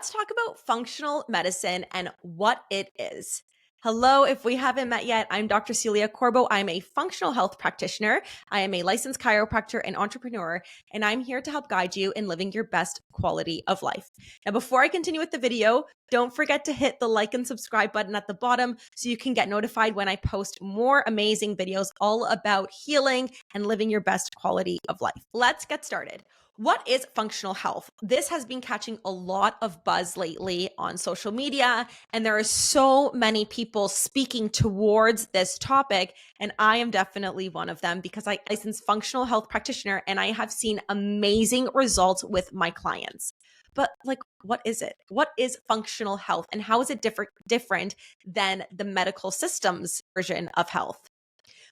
let's talk about functional medicine and what it is. Hello, if we haven't met yet, I'm Dr. Celia Corbo. I'm a functional health practitioner. I am a licensed chiropractor and entrepreneur, and I'm here to help guide you in living your best quality of life. Now, before I continue with the video, don't forget to hit the like and subscribe button at the bottom so you can get notified when I post more amazing videos all about healing and living your best quality of life. Let's get started. What is functional health? This has been catching a lot of buzz lately on social media, and there are so many people speaking towards this topic, and I am definitely one of them because I license functional health practitioner and I have seen amazing results with my clients. But what is it? What is functional health and how is it different than the medical systems version of health?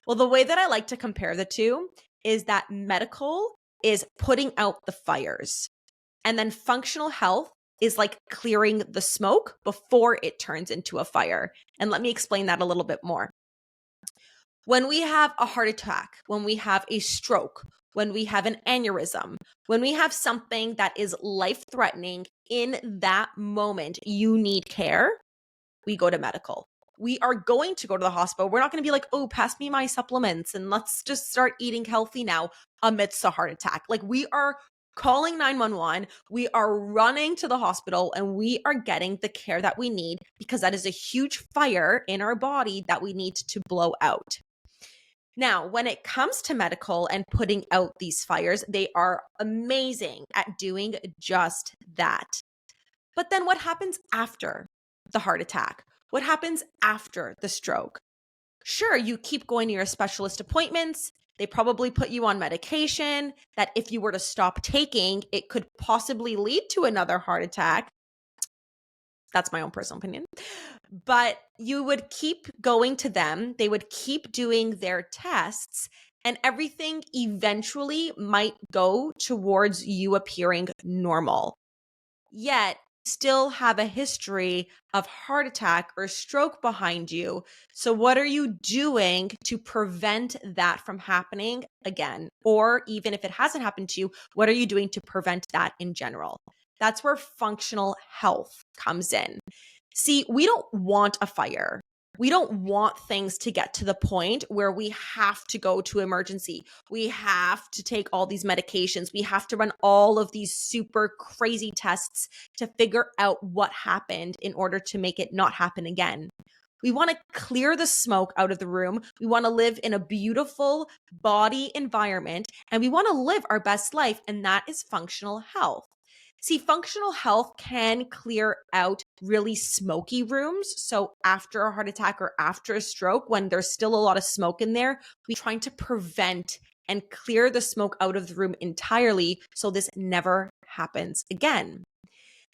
Well, the way that I like to compare the two is that medical is putting out the fires. And then functional health is like clearing the smoke before it turns into a fire. And let me explain that a little bit more. When we have a heart attack, when we have a stroke, when we have an aneurysm, when we have something that is life-threatening in that moment, you need care, we go to medical. We are going to go to the hospital. We're not going to be like, oh, pass me my supplements and let's just start eating healthy now amidst a heart attack. Like we are calling 911, we are running to the hospital and we are getting the care that we need because that is a huge fire in our body that we need to blow out. Now, when it comes to medical and putting out these fires, they are amazing at doing just that. But then what happens after the heart attack? What happens after the stroke? Sure, you keep going to your specialist appointments. They probably put you on medication that if you were to stop taking, it could possibly lead to another heart attack. That's my own personal opinion. But you would keep going to them. They would keep doing their tests, and everything eventually might go towards you appearing normal. Yet, still have a history of heart attack or stroke behind you. So what are you doing to prevent that from happening again? Or even if it hasn't happened to you, what are you doing to prevent that in general? That's where functional health comes in. See, we don't want a fire. We don't want things to get to the point where we have to go to emergency. We have to take all these medications. We have to run all of these super crazy tests to figure out what happened in order to make it not happen again. We want to clear the smoke out of the room. We want to live in a beautiful body environment, and we want to live our best life, and that is functional health. See, functional health can clear out really smoky rooms. So after a heart attack or after a stroke, when there's still a lot of smoke in there, we're trying to prevent and clear the smoke out of the room entirely so this never happens again.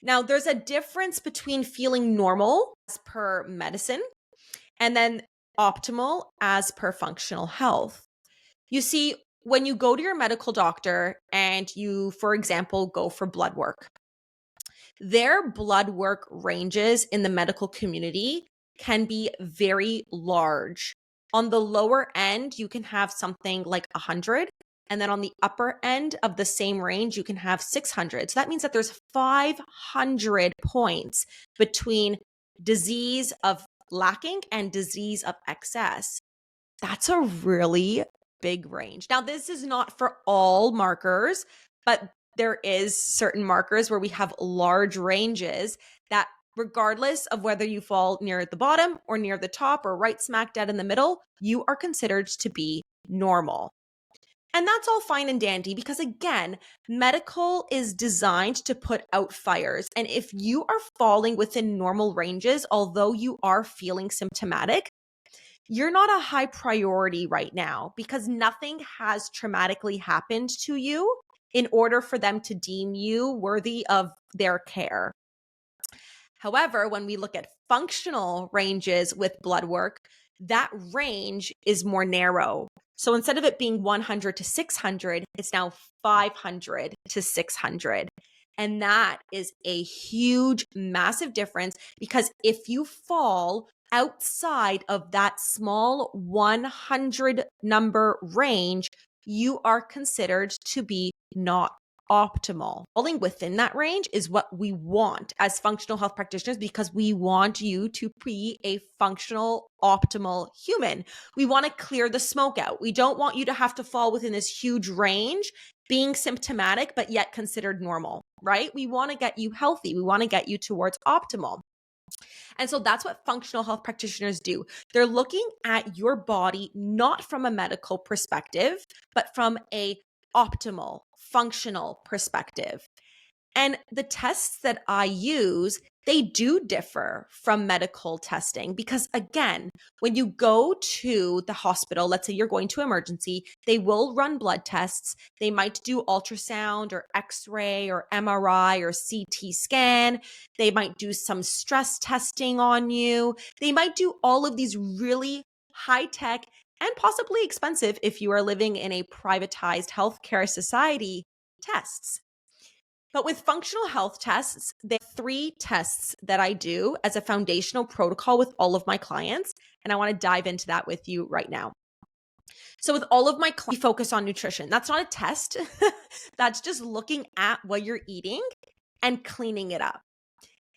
Now, there's a difference between feeling normal as per medicine and then optimal as per functional health. You see, when you go to your medical doctor and you, for example, go for blood work, their blood work ranges in the medical community can be very large. On the lower end, you can have something like 100. And then on the upper end of the same range, you can have 600. So that means that there's 500 points between disease of lacking and disease of excess. That's a really big range. Now, this is not for all markers, but there is certain markers where we have large ranges that regardless of whether you fall near the bottom or near the top or right smack dead in the middle, you are considered to be normal. And that's all fine and dandy because again, medical is designed to put out fires. And if you are falling within normal ranges, although you are feeling symptomatic, you're not a high priority right now because nothing has traumatically happened to you in order for them to deem you worthy of their care. However, when we look at functional ranges with blood work, that range is more narrow. So instead of it being 100 to 600, it's now 500 to 600. And that is a huge, massive difference because if you fall outside of that small 100 number range, you are considered to be not optimal. Falling within that range is what we want as functional health practitioners, because we want you to be a functional, optimal human. We want to clear the smoke out. We don't want you to have to fall within this huge range, being symptomatic, but yet considered normal, right? We want to get you healthy. We want to get you towards optimal. And so that's what functional health practitioners do. They're looking at your body not from a medical perspective, but from a optimal, functional perspective. And the tests that I use, they do differ from medical testing because, again, when you go to the hospital, let's say you're going to emergency, they will run blood tests. They might do ultrasound or X-ray or MRI or CT scan. They might do some stress testing on you. They might do all of these really high-tech and possibly expensive, if you are living in a privatized healthcare society, tests. But with functional health tests, there are 3 tests that I do as a foundational protocol with all of my clients. And I want to dive into that with you right now. So with all of my clients, we focus on nutrition. That's not a test. That's just looking at what you're eating and cleaning it up.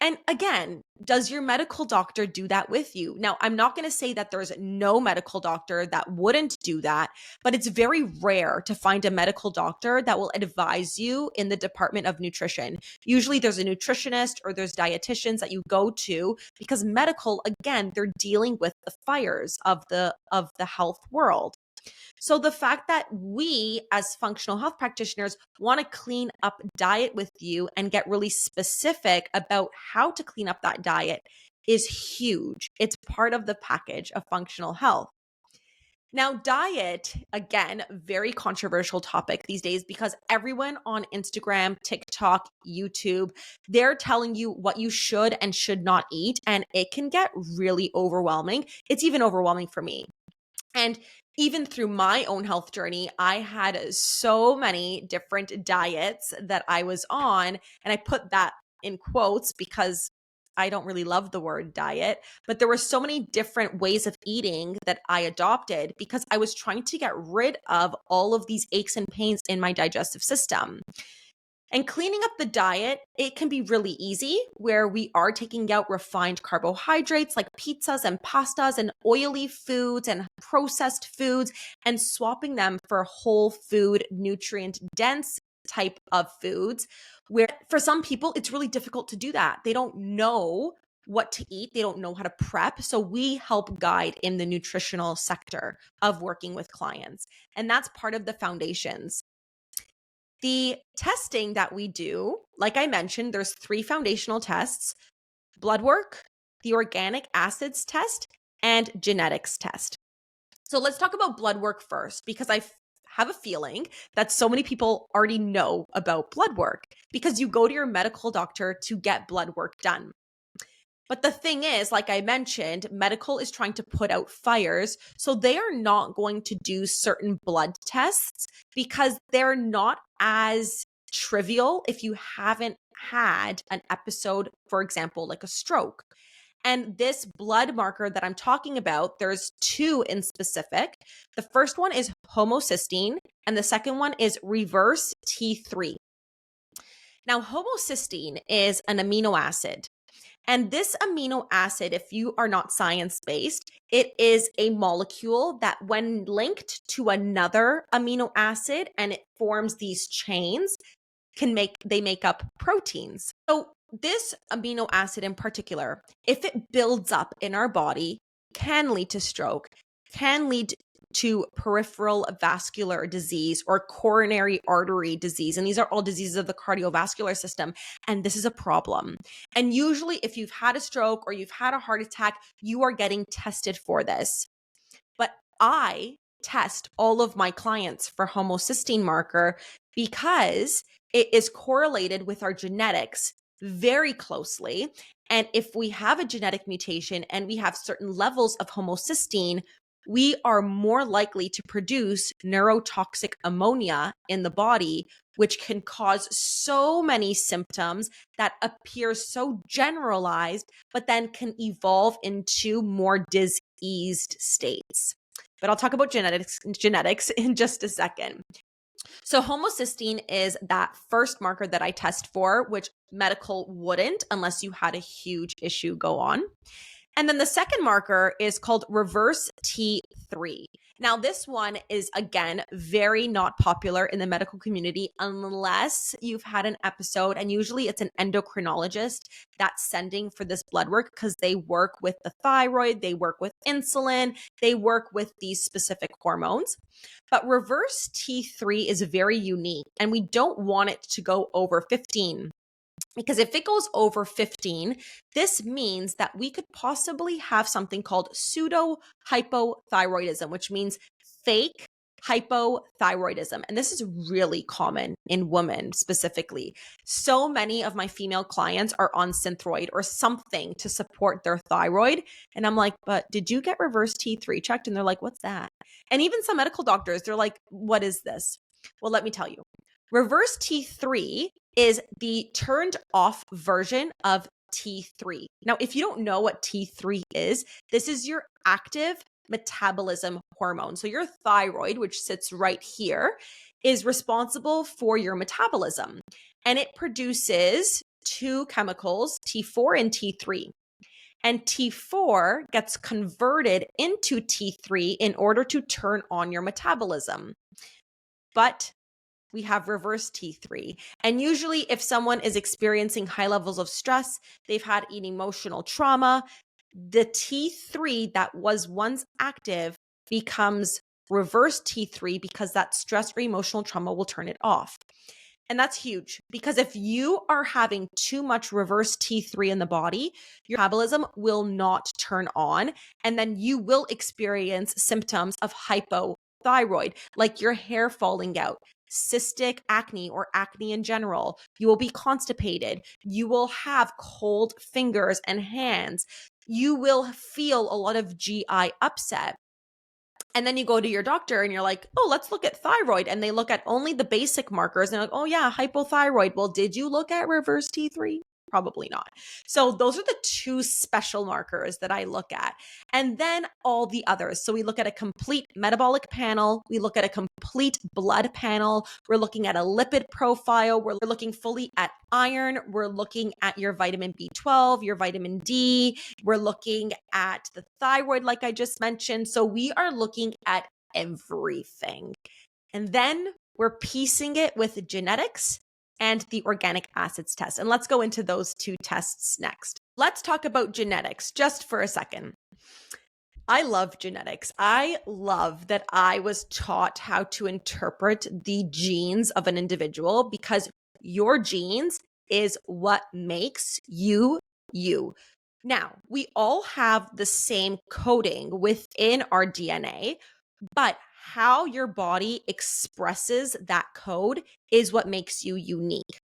And again, does your medical doctor do that with you? Now, I'm not going to say that there's no medical doctor that wouldn't do that, but it's very rare to find a medical doctor that will advise you in the department of nutrition. Usually there's a nutritionist or there's dietitians that you go to, because medical, again, they're dealing with the fires of the health world. So the fact that we as functional health practitioners want to clean up diet with you and get really specific about how to clean up that diet is huge. It's part of the package of functional health. Now, diet, again, very controversial topic these days because everyone on Instagram, TikTok, YouTube, they're telling you what you should and should not eat, and it can get really overwhelming. It's even overwhelming for me. And even through my own health journey, I had so many different diets that I was on. And I put that in quotes because I don't really love the word diet, but there were so many different ways of eating that I adopted because I was trying to get rid of all of these aches and pains in my digestive system. And cleaning up the diet, it can be really easy where we are taking out refined carbohydrates like pizzas and pastas and oily foods and processed foods and swapping them for whole food, nutrient dense type of foods, where for some people, it's really difficult to do that. They don't know what to eat. They don't know how to prep. So we help guide in the nutritional sector of working with clients. And that's part of the foundations. The testing that we do, like I mentioned, there's 3 foundational tests: blood work, the organic acids test, and genetics test. So let's talk about blood work first, because I have a feeling that so many people already know about blood work because you go to your medical doctor to get blood work done. But the thing is, like I mentioned, medical is trying to put out fires. So they are not going to do certain blood tests because they're not as trivial if you haven't had an episode, for example, like a stroke. And this blood marker that I'm talking about, there's 2 in specific. The first one is homocysteine, and the second one is reverse T3. Now, homocysteine is an amino acid. And this amino acid, if you are not science-based, it is a molecule that when linked to another amino acid and it forms these chains, they make up proteins. So this amino acid in particular, if it builds up in our body, can lead to stroke, can lead to peripheral vascular disease or coronary artery disease. And these are all diseases of the cardiovascular system. And this is a problem. And usually if you've had a stroke or you've had a heart attack, you are getting tested for this. But I test all of my clients for homocysteine marker because it is correlated with our genetics very closely. And if we have a genetic mutation and we have certain levels of homocysteine, we are more likely to produce neurotoxic ammonia in the body, which can cause so many symptoms that appear so generalized, but then can evolve into more diseased states. But I'll talk about genetics in just a second. So homocysteine is that first marker that I test for, which medical wouldn't unless you had a huge issue go on. And then the second marker is called reverse T3. Now, this one is, again, very not popular in the medical community unless you've had an episode, and usually it's an endocrinologist that's sending for this blood work because they work with the thyroid, they work with insulin, they work with these specific hormones. But reverse T3 is very unique, and we don't want it to go over 15. Because if it goes over 15, this means that we could possibly have something called pseudo hypothyroidism, which means fake hypothyroidism. And this is really common in women specifically. So many of my female clients are on Synthroid or something to support their thyroid. And I'm like, but did you get reverse T3 checked? And they're like, what's that? And even some medical doctors, they're like, what is this? Well, let me tell you. Reverse T3 is the turned off version of T3. Now, if you don't know what T3 is, this is your active metabolism hormone. So your thyroid, which sits right here, is responsible for your metabolism. And it produces two chemicals, T4 and T3. And T4 gets converted into T3 in order to turn on your metabolism. But we have reverse T3. And usually if someone is experiencing high levels of stress, they've had an emotional trauma, the T3 that was once active becomes reverse T3 because that stress or emotional trauma will turn it off. And that's huge because if you are having too much reverse T3 in the body, your metabolism will not turn on. And then you will experience symptoms of hypothyroid, like your hair falling out, cystic acne or acne in general. You will be constipated. You will have cold fingers and hands. You will feel a lot of GI upset. And then you go to your doctor and you're like, oh, let's look at thyroid. And they look at only the basic markers and they're like, oh yeah, hypothyroid. Well, did you look at reverse T3? Probably not. So those are the two special markers that I look at. And then all the others. So we look at a complete metabolic panel. We look at a complete blood panel. We're looking at a lipid profile. We're looking fully at iron. We're looking at your vitamin B12, your vitamin D. We're looking at the thyroid, like I just mentioned. So we are looking at everything. And then we're piecing it with genetics and the organic acids test. And let's go into those two tests next. Let's talk about genetics just for a second. I love genetics. I love that I was taught how to interpret the genes of an individual because your genes is what makes you you. Now, we all have the same coding within our DNA, but how your body expresses that code is what makes you unique.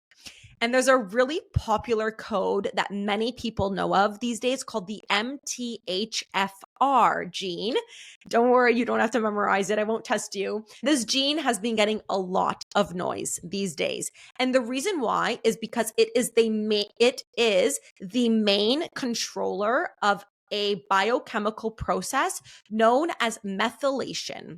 And there's a really popular code that many people know of these days called the MTHFR gene. Don't worry, you don't have to memorize it. I won't test you. This gene has been getting a lot of noise these days. And the reason why is because it is the main controller of a biochemical process known as methylation.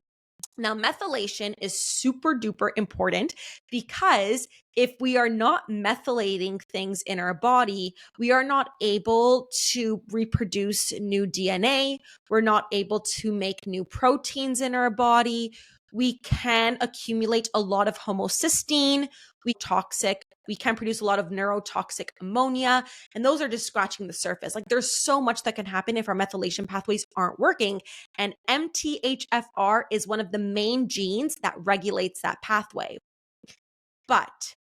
Now, methylation is super duper important because if we are not methylating things in our body, we are not able to reproduce new DNA. We're not able to make new proteins in our body. We can accumulate a lot of homocysteine. We can produce a lot of neurotoxic ammonia. And those are just scratching the surface. Like there's so much that can happen if our methylation pathways aren't working. And MTHFR is one of the main genes that regulates that pathway. But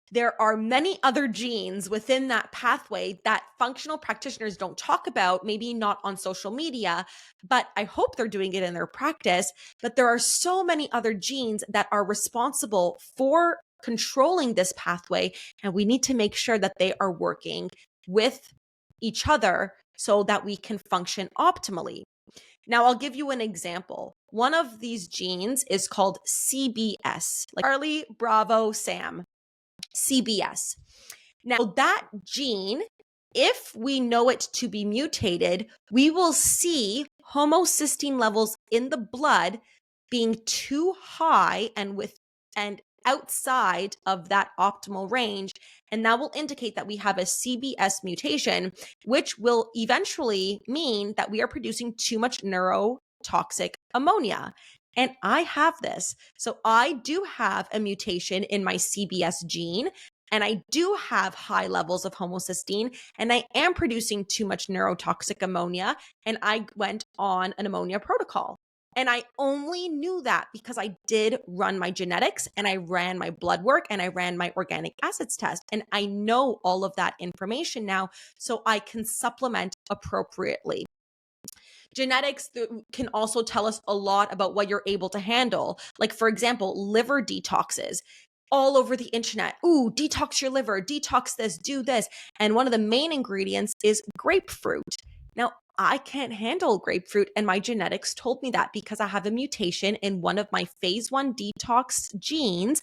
there are many other genes within that pathway that functional practitioners don't talk about, maybe not on social media, but I hope they're doing it in their practice. But there are so many other genes that are responsible for controlling this pathway, and we need to make sure that they are working with each other so that we can function optimally. Now, I'll give you an example. One of these genes is called CBS, like Charlie Bravo Sam. CBS. Now, that gene, if we know it to be mutated, we will see homocysteine levels in the blood being too high and outside of that optimal range. And that will indicate that we have a CBS mutation, which will eventually mean that we are producing too much neurotoxic ammonia. And I have this. So I do have a mutation in my CBS gene, and I do have high levels of homocysteine, and I am producing too much neurotoxic ammonia. And I went on an ammonia protocol. And I only knew that because I did run my genetics and I ran my blood work and I ran my organic acids test. And I know all of that information now, so I can supplement appropriately. Genetics can also tell us a lot about what you're able to handle. Like, for example, liver detoxes all over the internet. Ooh, detox your liver, detox this, do this. And one of the main ingredients is grapefruit. Now, I can't handle grapefruit, and my genetics told me that because I have a mutation in one of my phase 1 detox genes.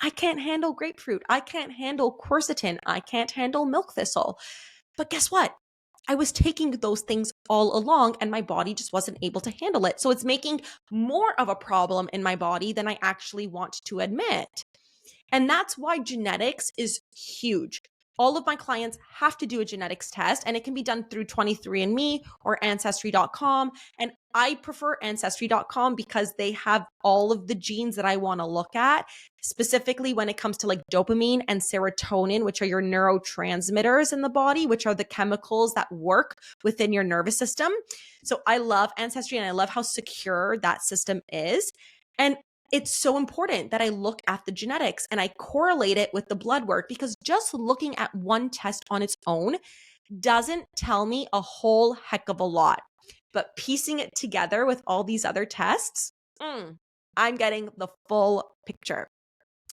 I can't handle grapefruit. I can't handle quercetin. I can't handle milk thistle. But guess what? I was taking those things all along and my body just wasn't able to handle it. So it's making more of a problem in my body than I actually want to admit. And that's why genetics is huge. All of my clients have to do a genetics test, and it can be done through 23andMe or Ancestry.com. And I prefer Ancestry.com because they have all of the genes that I want to look at, specifically when it comes to like dopamine and serotonin, which are your neurotransmitters in the body, which are the chemicals that work within your nervous system. So I love Ancestry and I love how secure that system is. And it's so important that I look at the genetics and I correlate it with the blood work, because just looking at one test on its own doesn't tell me a whole heck of a lot. But piecing it together with all these other tests, I'm getting the full picture.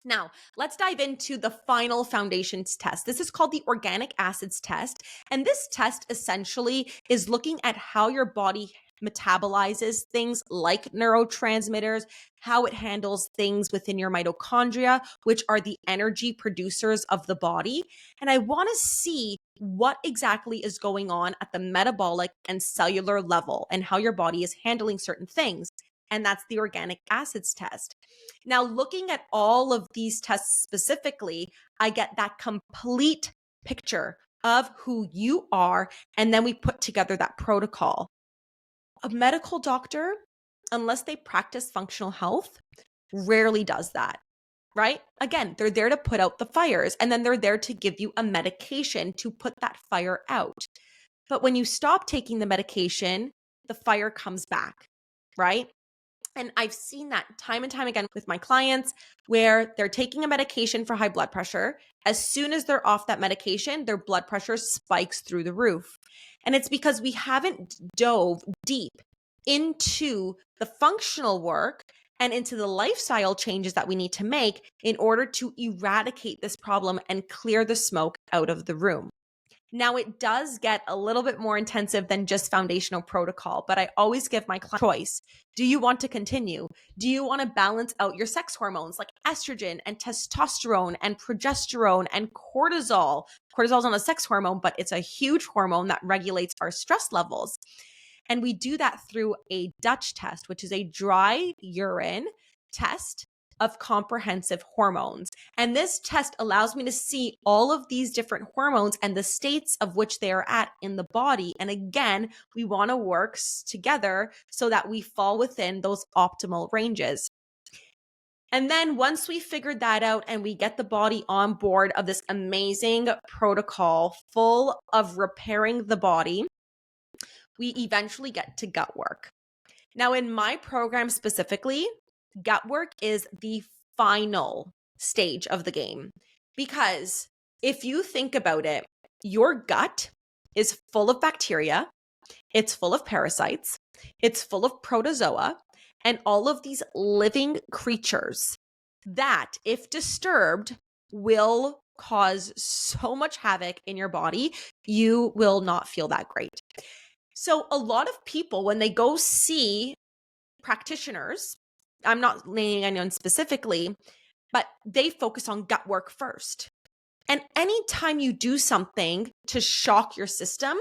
Now, let's dive into the final foundations test. This is called the organic acids test. And this test essentially is looking at how your body metabolizes things like neurotransmitters, how it handles things within your mitochondria, which are the energy producers of the body. And I want to see what exactly is going on at the metabolic and cellular level and how your body is handling certain things. And that's the organic acids test. Now, looking at all of these tests specifically, I get that complete picture of who you are, and then we put together that protocol. A medical doctor, unless they practice functional health, rarely does that, right? Again, they're there to put out the fires, and then they're there to give you a medication to put that fire out. But when you stop taking the medication, the fire comes back, right? And I've seen that time and time again with my clients where they're taking a medication for high blood pressure. As soon as they're off that medication, their blood pressure spikes through the roof. And it's because we haven't dove deep into the functional work and into the lifestyle changes that we need to make in order to eradicate this problem and clear the smoke out of the room. Now, it does get a little bit more intensive than just foundational protocol, but I always give my client choice. Do you want to continue? Do you want to balance out your sex hormones like estrogen and testosterone and progesterone and cortisol? Cortisol is not a sex hormone, but it's a huge hormone that regulates our stress levels. And we do that through a Dutch test, which is a dry urine test of comprehensive hormones. And this test allows me to see all of these different hormones and the states of which they are at in the body. And again, we want to work together so that we fall within those optimal ranges. And then once we figured that out and we get the body on board of this amazing protocol full of repairing the body, we eventually get to gut work. Now, in my program specifically, gut work is the final stage of the game, because if you think about it, your gut is full of bacteria, it's full of parasites, it's full of protozoa, and all of these living creatures that, if disturbed, will cause so much havoc in your body, you will not feel that great. So a lot of people, when they go see practitioners, I'm not naming anyone specifically, but they focus on gut work first. And anytime you do something to shock your system,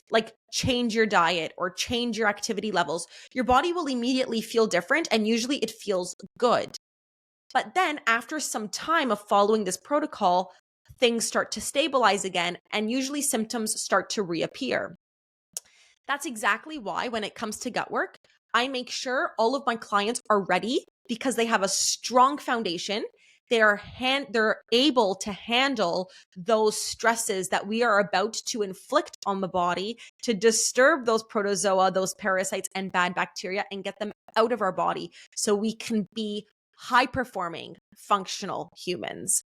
like change your diet or change your activity levels, your body will immediately feel different, and usually it feels good. But then after some time of following this protocol, things start to stabilize again, and usually symptoms start to reappear. That's exactly why when it comes to gut work, I make sure all of my clients are ready because they have a strong foundation. They're able to handle those stresses that we are about to inflict on the body to disturb those protozoa, those parasites and bad bacteria and get them out of our body so we can be high performing functional humans.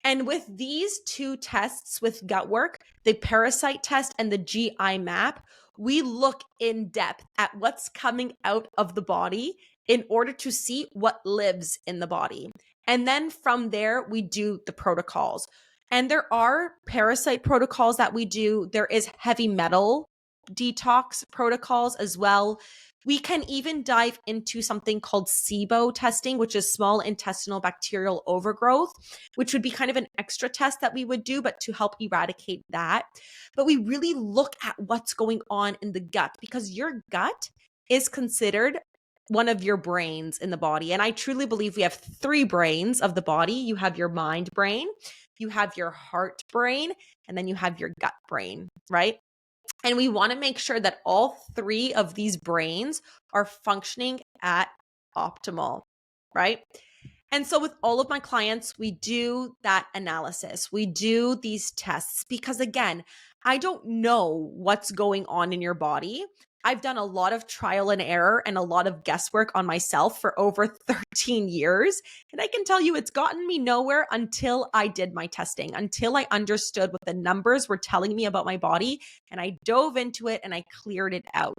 And with these two tests with gut work, the parasite test and the GI map, we look in depth at what's coming out of the body in order to see what lives in the body. And then from there, we do the protocols. And there are parasite protocols that we do. There is heavy metal detox protocols as well. We can even dive into something called SIBO testing, which is small intestinal bacterial overgrowth, which would be kind of an extra test that we would do, but to help eradicate that. But we really look at what's going on in the gut because your gut is considered one of your brains in the body. And I truly believe we have three brains of the body. You have your mind brain, you have your heart brain, and then you have your gut brain, right? And we want to make sure that all three of these brains are functioning at optimal, right? And so with all of my clients, we do that analysis. We do these tests because again, I don't know what's going on in your body. I've done a lot of trial and error and a lot of guesswork on myself for over 13 years. And I can tell you it's gotten me nowhere until I did my testing, until I understood what the numbers were telling me about my body. And I dove into it and I cleared it out.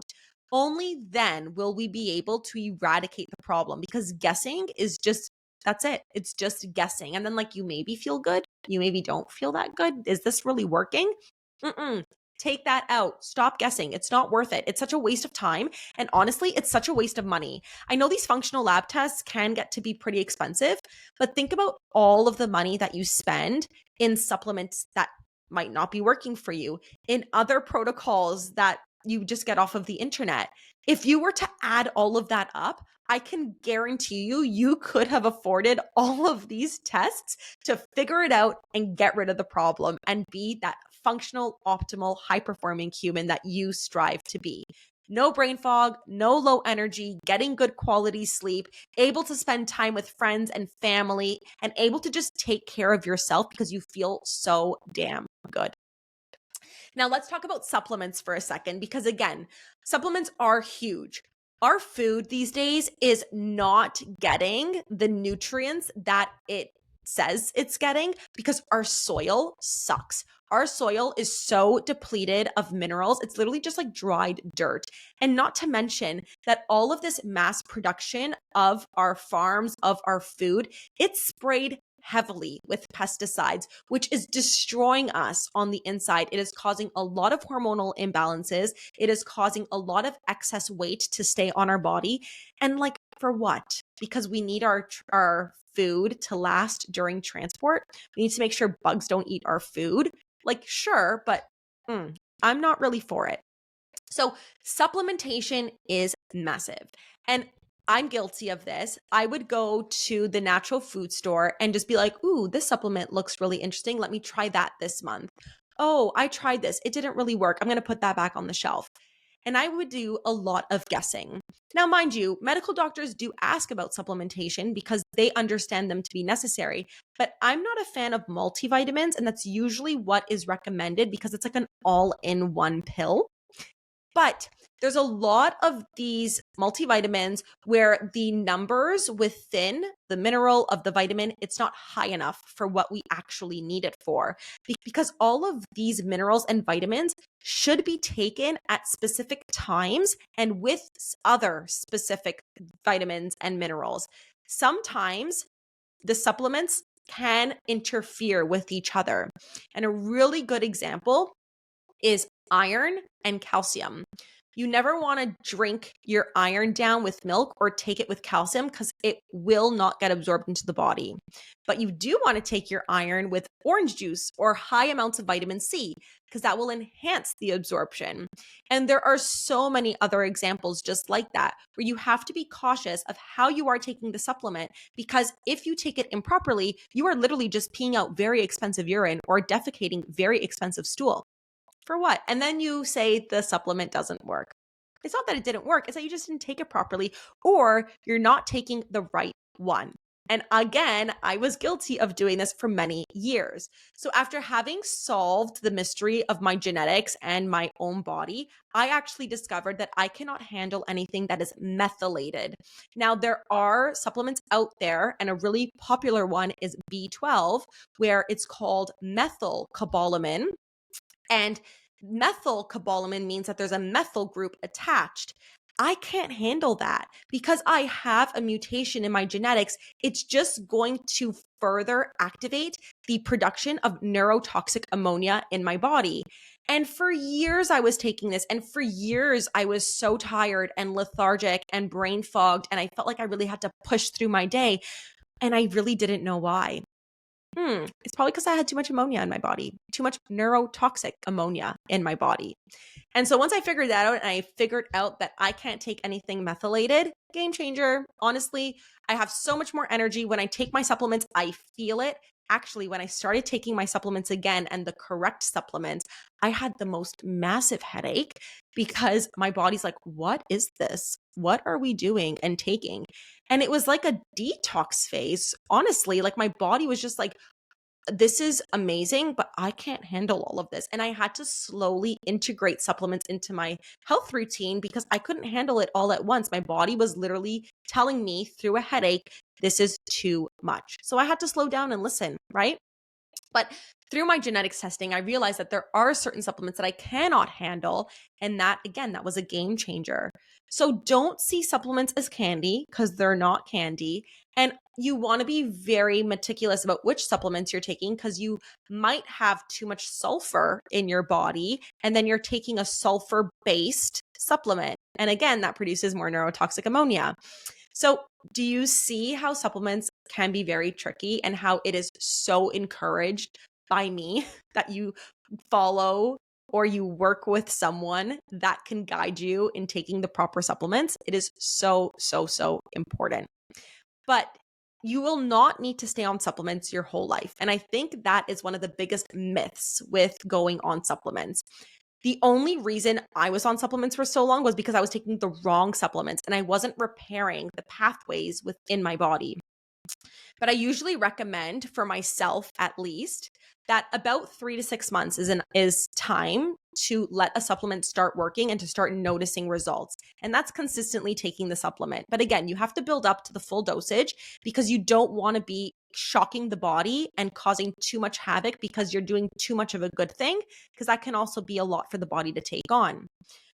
Only then will we be able to eradicate the problem because guessing is just that's it. It's just guessing. And then like you maybe feel good, you maybe don't feel that good. Is this really working? Take that out. Stop guessing. It's not worth it. It's such a waste of time. And honestly, it's such a waste of money. I know these functional lab tests can get to be pretty expensive, but think about all of the money that you spend in supplements that might not be working for you, in other protocols that you just get off of the internet. If you were to add all of that up, I can guarantee you, you could have afforded all of these tests to figure it out and get rid of the problem and be that functional, optimal, high performing human that you strive to be. No brain fog, no low energy, getting good quality sleep, able to spend time with friends and family, and able to just take care of yourself because you feel so damn good. Now, let's talk about supplements for a second, because again, supplements are huge. Our food these days is not getting the nutrients that it says it's getting because our soil sucks. Our soil is so depleted of minerals. It's literally just like dried dirt. And not to mention that all of this mass production of our farms, of our food, it's sprayed heavily with pesticides, which is destroying us on the inside. It is causing a lot of hormonal imbalances. It is causing a lot of excess weight to stay on our body. And like, for what? Because we need our food to last during transport. We need to make sure bugs don't eat our food. Like, sure, but I'm not really for it. So supplementation is massive. And I'm guilty of this. I would go to the natural food store and just be like, ooh, this supplement looks really interesting. Let me try that this month. Oh, I tried this. It didn't really work. I'm going to put that back on the shelf. And I would do a lot of guessing. Now, mind you, medical doctors do ask about supplementation because they understand them to be necessary. But I'm not a fan of multivitamins, and that's usually what is recommended because it's like an all-in-one pill. But there's a lot of these multivitamins where the numbers within the mineral of the vitamin, it's not high enough for what we actually need it for. Because all of these minerals and vitamins should be taken at specific times and with other specific vitamins and minerals. Sometimes the supplements can interfere with each other. And a really good example is iron and calcium. You never want to drink your iron down with milk or take it with calcium because it will not get absorbed into the body. But you do want to take your iron with orange juice or high amounts of vitamin C because that will enhance the absorption. And there are so many other examples just like that where you have to be cautious of how you are taking the supplement, because if you take it improperly, you are literally just peeing out very expensive urine or defecating very expensive stool. For what? And then you say the supplement doesn't work. It's not that it didn't work, it's that you just didn't take it properly, or you're not taking the right one. And again, I was guilty of doing this for many years. So after having solved the mystery of my genetics and my own body, I actually discovered that I cannot handle anything that is methylated. Now, there are supplements out there, and a really popular one is B12, where it's called methylcobalamin. And methylcobalamin means that there's a methyl group attached. I can't handle that because I have a mutation in my genetics. It's just going to further activate the production of neurotoxic ammonia in my body. And for years I was taking this, and for years I was so tired and lethargic and brain fogged, and I felt like I really had to push through my day, and I really didn't know why. It's probably because I had too much ammonia in my body, too much neurotoxic ammonia in my body. And so once I figured that out and I figured out that I can't take anything methylated, game changer. Honestly, I have so much more energy when I take my supplements. I feel it. Actually, when I started taking my supplements again, and the correct supplements, I had the most massive headache because my body's like, what is this? What are we doing and taking? And it was like a detox phase. Honestly, like my body was just like, this is amazing, but I can't handle all of this. And I had to slowly integrate supplements into my health routine because I couldn't handle it all at once. My body was literally telling me through a headache, this is too much. So I had to slow down and listen, right? But through my genetics testing, I realized that there are certain supplements that I cannot handle. And that, again, that was a game changer. So don't see supplements as candy because they're not candy. And you want to be very meticulous about which supplements you're taking because you might have too much sulfur in your body. And then you're taking a sulfur based supplement. And again, that produces more neurotoxic ammonia. So, do you see how supplements can be very tricky and how it is so encouraged by me that you follow or you work with someone that can guide you in taking the proper supplements? It is so, so, so important. But you will not need to stay on supplements your whole life. And I think that is one of the biggest myths with going on supplements. The only reason I was on supplements for so long was because I was taking the wrong supplements and I wasn't repairing the pathways within my body. But I usually recommend, for myself at least, that about 3 to 6 months is time to let a supplement start working and to start noticing results. And that's consistently taking the supplement. But again, you have to build up to the full dosage because you don't want to be shocking the body and causing too much havoc because you're doing too much of a good thing, because that can also be a lot for the body to take on.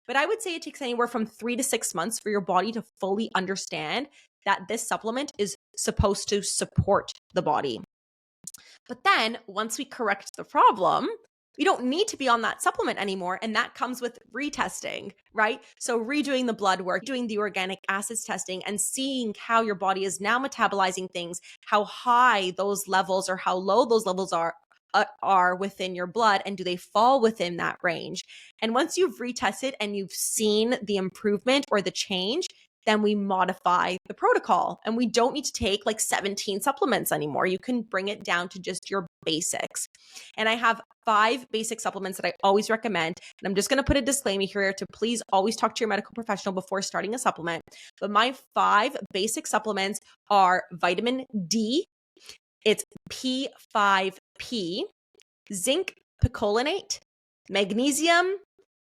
But I would say it takes anywhere from 3 to 6 months for your body to fully understand that this supplement is supposed to support the body. But then once we correct the problem, we don't need to be on that supplement anymore. And that comes with retesting, right? So redoing the blood work, doing the organic acids testing, and seeing how your body is now metabolizing things, how high those levels or how low those levels are within your blood, and do they fall within that range? And once you've retested and you've seen the improvement or the change, then we modify the protocol, and we don't need to take like 17 supplements anymore. You can bring it down to just your basics. And I have 5 basic supplements that I always recommend. And I'm just going to put a disclaimer here to please always talk to your medical professional before starting a supplement. But my 5 basic supplements are vitamin D. It's P5P, zinc picolinate, magnesium,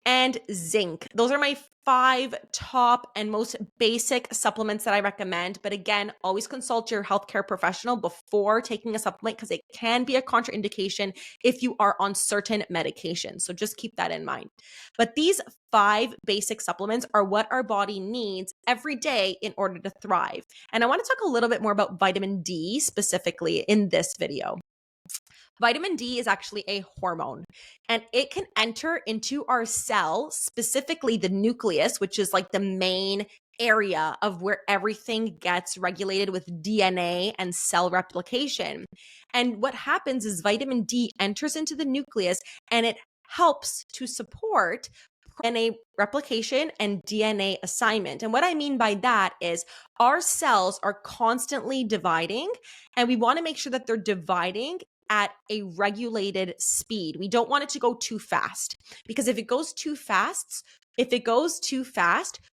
and zinc. Those are my 5 top and most basic supplements that I recommend. But again, always consult your healthcare professional before taking a supplement because it can be a contraindication if you are on certain medications. So just keep that in mind. But these 5 basic supplements are what our body needs every day in order to thrive. And I want to talk a little bit more about vitamin D specifically in this video. Vitamin D is actually a hormone, and it can enter into our cell, specifically the nucleus, which is like the main area of where everything gets regulated with DNA and cell replication. And what happens is vitamin D enters into the nucleus and it helps to support DNA replication and DNA assignment. And what I mean by that is our cells are constantly dividing, and we want to make sure that they're dividing at a regulated speed. We don't want it to go too fast, because if it goes too fast,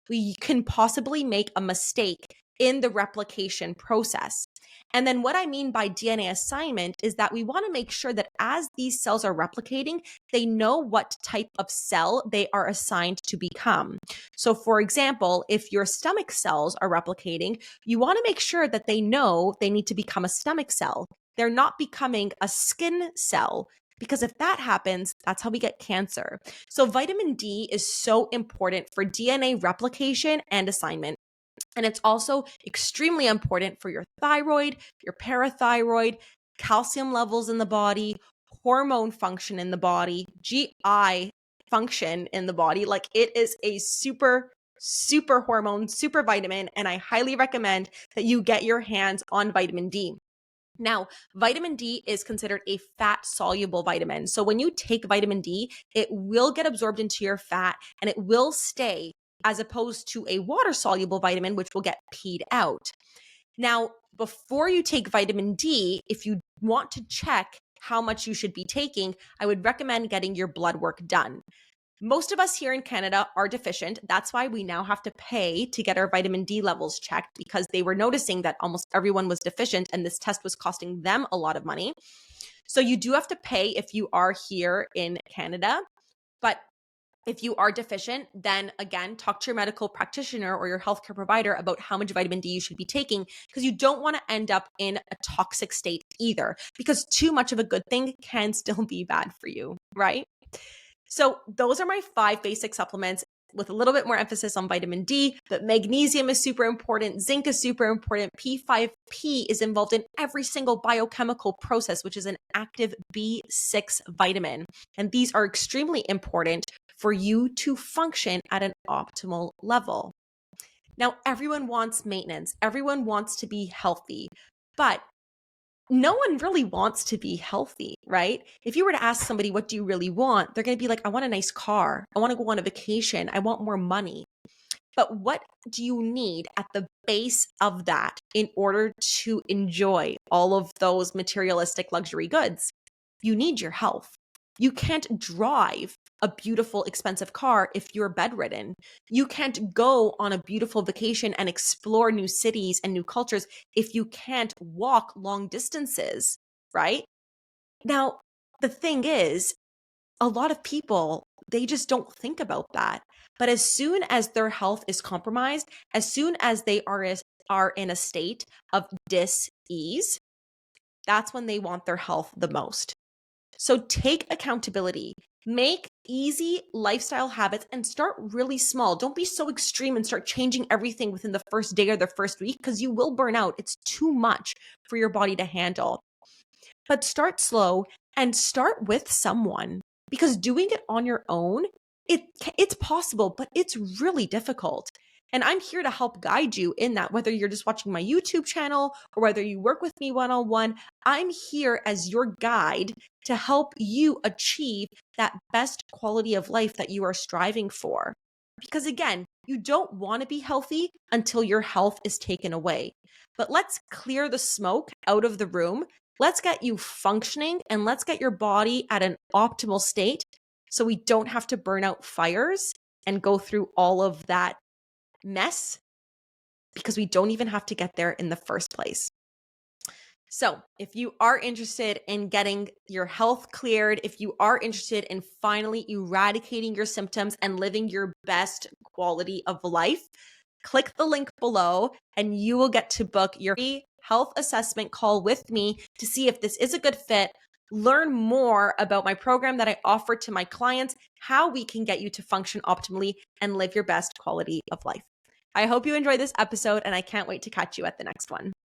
we can possibly make a mistake in the replication process. And then what I mean by DNA assignment is that we want to make sure that as these cells are replicating, they know what type of cell they are assigned to become. So for example, if your stomach cells are replicating, you want to make sure that they know they need to become a stomach cell. They're not becoming a skin cell, because if that happens, that's how we get cancer. So vitamin D is so important for DNA replication and assignment. And it's also extremely important for your thyroid, your parathyroid, calcium levels in the body, hormone function in the body, GI function in the body. Like, it is a super hormone, super vitamin, and I highly recommend that you get your hands on vitamin D. Now, vitamin D is considered a fat soluble vitamin. So when you take vitamin D, it will get absorbed into your fat and it will stay, as opposed to a water soluble vitamin, which will get peed out. Now, before you take vitamin D, if you want to check how much you should be taking, I would recommend getting your blood work done. Most of us here in Canada are deficient. That's why we now have to pay to get our vitamin D levels checked, because they were noticing that almost everyone was deficient and this test was costing them a lot of money. So you do have to pay if you are here in Canada. But if you are deficient, then again, talk to your medical practitioner or your healthcare provider about how much vitamin D you should be taking, because you don't want to end up in a toxic state either, because too much of a good thing can still be bad for you, right? So those are my 5 basic supplements, with a little bit more emphasis on vitamin D, but magnesium is super important. Zinc is super important. P5P is involved in every single biochemical process, which is an active B6 vitamin. And these are extremely important for you to function at an optimal level. Now, everyone wants maintenance. Everyone wants to be healthy, but no one really wants to be healthy, right? If you were to ask somebody, what do you really want? They're going to be like, I want a nice car. I want to go on a vacation. I want more money. But what do you need at the base of that in order to enjoy all of those materialistic luxury goods? You need your health. You can't drive a beautiful, expensive car if you're bedridden. You can't go on a beautiful vacation and explore new cities and new cultures if you can't walk long distances, right? Now, the thing is, a lot of people, they just don't think about that. But as soon as their health is compromised, as soon as they are in a state of dis-ease, that's when they want their health the most. So take accountability, make easy lifestyle habits, and start really small. Don't be so extreme and start changing everything within the first day or the first week, because you will burn out. It's too much for your body to handle. But start slow and start with someone, because doing it on your own, it's possible, but it's really difficult. And I'm here to help guide you in that, whether you're just watching my YouTube channel or whether you work with me one-on-one. I'm here as your guide to help you achieve that best quality of life that you are striving for. Because again, you don't want to be healthy until your health is taken away. But let's clear the smoke out of the room. Let's get you functioning and let's get your body at an optimal state, so we don't have to burn out fires and go through all of that mess, because we don't even have to get there in the first place. So if you are interested in getting your health cleared, if you are interested in finally eradicating your symptoms and living your best quality of life, click the link below and you will get to book your free health assessment call with me to see if this is a good fit. Learn more about my program that I offer to my clients, how we can get you to function optimally and live your best quality of life. I hope you enjoyed this episode, and I can't wait to catch you at the next one.